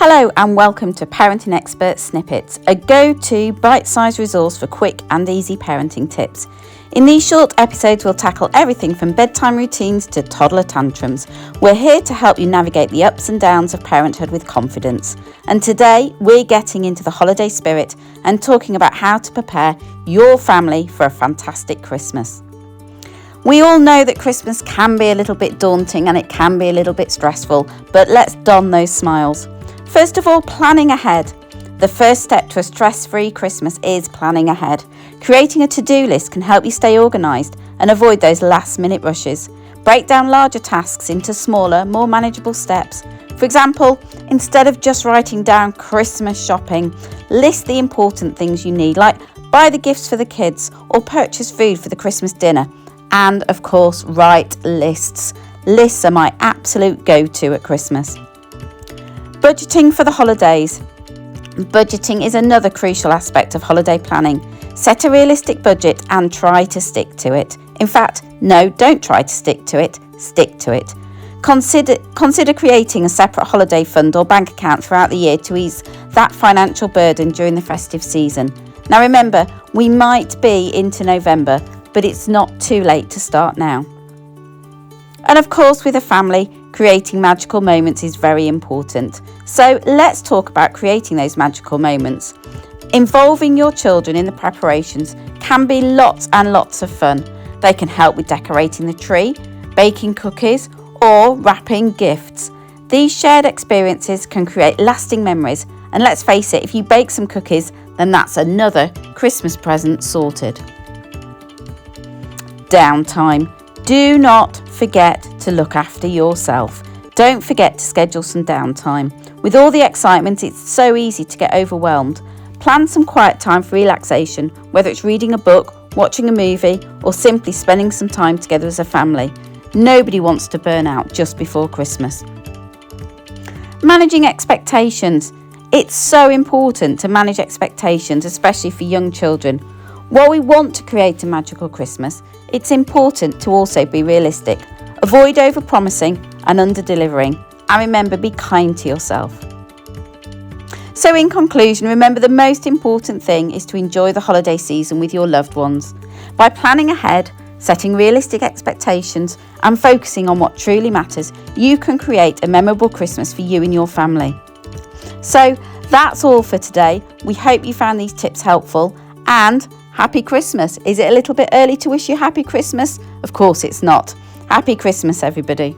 Hello and welcome to Parenting Expert Snippets, a go-to bite-sized resource for quick and easy parenting tips. In these short episodes, we'll tackle everything from bedtime routines to toddler tantrums. We're here to help you navigate the ups and downs of parenthood with confidence. And today, we're getting into the holiday spirit and talking about how to prepare your family for a fantastic Christmas. We all know that Christmas can be a little bit daunting and it can be a little bit stressful, but let's don those smiles. First of all, planning ahead. The first step to a stress-free Christmas is planning ahead. Creating a to-do list can help you stay organised and avoid those last-minute rushes. Break down larger tasks into smaller, more manageable steps. For example, instead of just writing down Christmas shopping, list the important things you need, like buy the gifts for the kids or purchase food for the Christmas dinner. And of course, write lists. Lists are my absolute go-to at Christmas. Budgeting for the holidays. Budgeting is another crucial aspect of holiday planning. Set a realistic budget and try to stick to it. In fact, no, don't try to stick to it, stick to it. Consider creating a separate holiday fund or bank account throughout the year to ease that financial burden during the festive season. Now remember, we might be into November, but it's not too late to start now. And of course, with a family, creating magical moments is very important. So let's talk about creating those magical moments. Involving your children in the preparations can be lots and lots of fun. They can help with decorating the tree, baking cookies, or wrapping gifts. These shared experiences can create lasting memories. And let's face it, if you bake some cookies, then that's another Christmas present sorted. Downtime. Do not forget to look after yourself. Don't forget to schedule some downtime. With all the excitement, it's so easy to get overwhelmed. Plan some quiet time for relaxation, whether it's reading a book, watching a movie, or simply spending some time together as a family. Nobody wants to burn out just before Christmas. Managing expectations. It's so important to manage expectations, especially for young children. While we want to create a magical Christmas, it's important to also be realistic. Avoid over-promising and under-delivering. And remember, be kind to yourself. So in conclusion, remember the most important thing is to enjoy the holiday season with your loved ones. By planning ahead, setting realistic expectations and focusing on what truly matters, you can create a memorable Christmas for you and your family. So that's all for today. We hope you found these tips helpful and Happy Christmas. Is it a little bit early to wish you Happy Christmas? Of course it's not. Happy Christmas, everybody.